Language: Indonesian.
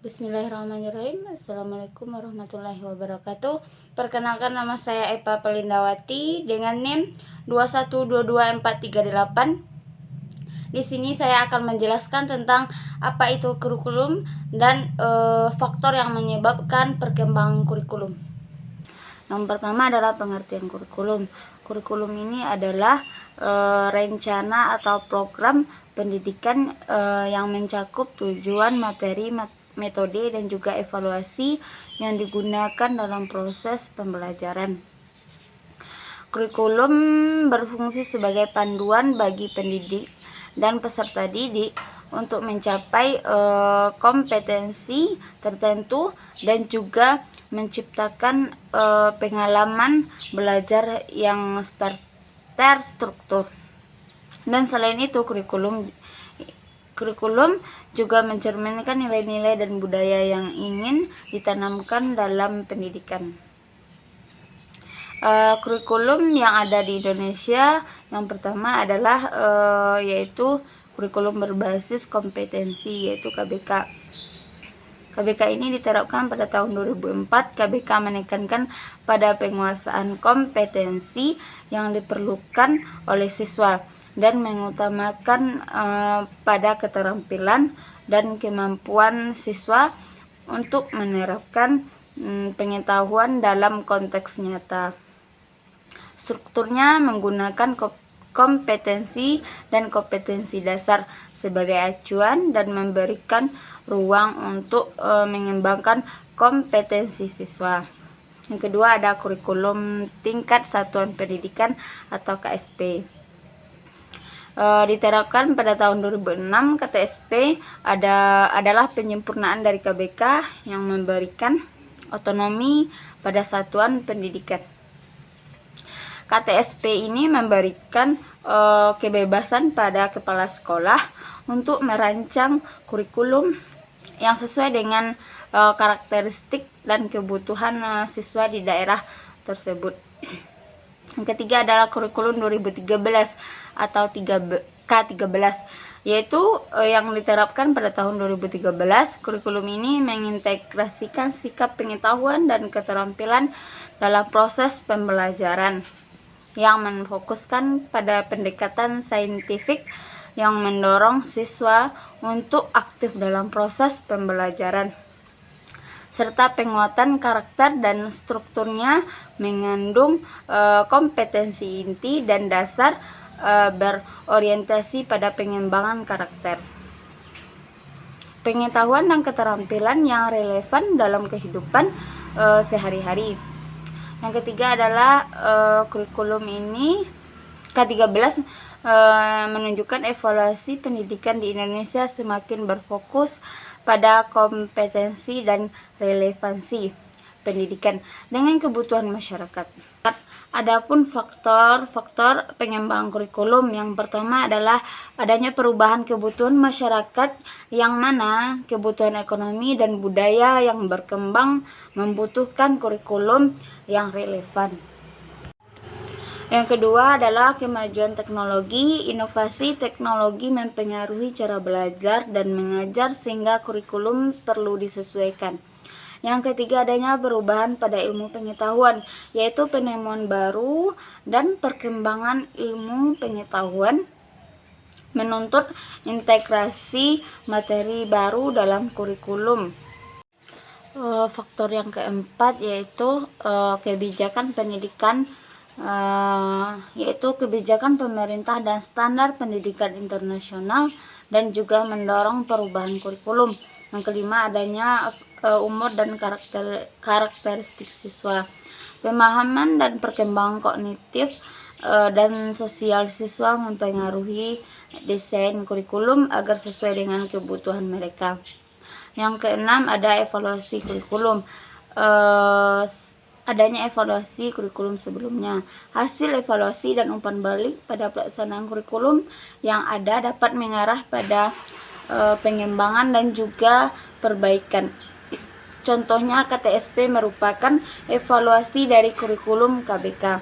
Bismillahirrahmanirrahim. Assalamualaikum warahmatullahi wabarakatuh. Perkenalkan, nama saya Epa Pelindawati dengan NIM 2122438. Di sini saya akan menjelaskan tentang apa itu kurikulum dan faktor yang menyebabkan perkembangan kurikulum. Yang pertama adalah pengertian kurikulum. Kurikulum ini adalah rencana atau program pendidikan yang mencakup tujuan, materi, metode, dan juga evaluasi yang digunakan dalam proses pembelajaran. Kurikulum berfungsi sebagai panduan bagi pendidik dan peserta didik untuk mencapai kompetensi tertentu dan juga menciptakan pengalaman belajar yang terstruktur. Dan selain itu, kurikulum juga mencerminkan nilai-nilai dan budaya yang ingin ditanamkan dalam pendidikan. Kurikulum yang ada di Indonesia yang pertama adalah yaitu kurikulum berbasis kompetensi, yaitu KBK. KBK ini diterapkan pada tahun 2004. KBK menekankan pada penguasaan kompetensi yang diperlukan oleh siswa dan mengutamakan pada keterampilan dan kemampuan siswa untuk menerapkan pengetahuan dalam konteks nyata. Strukturnya menggunakan kompetensi dan kompetensi dasar sebagai acuan dan memberikan ruang untuk mengembangkan kompetensi siswa. Yang kedua ada kurikulum tingkat satuan pendidikan atau KSP. Diterapkan pada tahun 2006. KTSP adalah penyempurnaan dari KBK yang memberikan otonomi pada satuan pendidikan. KTSP ini memberikan kebebasan pada kepala sekolah untuk merancang kurikulum yang sesuai dengan karakteristik dan kebutuhan siswa di daerah tersebut. Yang ketiga adalah kurikulum 2013 atau K13, yaitu yang diterapkan pada tahun 2013. Kurikulum ini mengintegrasikan sikap pengetahuan dan keterampilan dalam proses pembelajaran yang memfokuskan pada pendekatan saintifik yang mendorong siswa untuk aktif dalam proses pembelajaran, serta penguatan karakter dan strukturnya mengandung kompetensi inti dan dasar berorientasi pada pengembangan karakter, pengetahuan dan keterampilan yang relevan dalam kehidupan sehari-hari. Yang ketiga adalah kurikulum ini K13 menunjukkan evaluasi pendidikan di Indonesia semakin berfokus pada kompetensi dan relevansi pendidikan dengan kebutuhan masyarakat. Adapun faktor-faktor pengembangan kurikulum, yang pertama adalah adanya perubahan kebutuhan masyarakat, yang mana kebutuhan ekonomi dan budaya yang berkembang membutuhkan kurikulum yang relevan. Yang kedua adalah kemajuan teknologi. Inovasi teknologi mempengaruhi cara belajar dan mengajar sehingga kurikulum perlu disesuaikan. Yang ketiga adanya perubahan pada ilmu pengetahuan, yaitu penemuan baru dan perkembangan ilmu pengetahuan menuntut integrasi materi baru dalam kurikulum. Faktor yang keempat yaitu kebijakan pendidikan, yaitu kebijakan pemerintah dan standar pendidikan internasional dan juga mendorong perubahan kurikulum. Yang kelima adanya umur dan karakteristik siswa, pemahaman dan perkembangan kognitif dan sosial siswa mempengaruhi desain kurikulum agar sesuai dengan kebutuhan mereka. Yang keenam ada evaluasi kurikulum. Adanya evaluasi kurikulum sebelumnya. Hasil evaluasi dan umpan balik pada pelaksanaan kurikulum yang ada dapat mengarah pada pengembangan dan juga perbaikan. Contohnya KTSP merupakan evaluasi dari kurikulum KBK.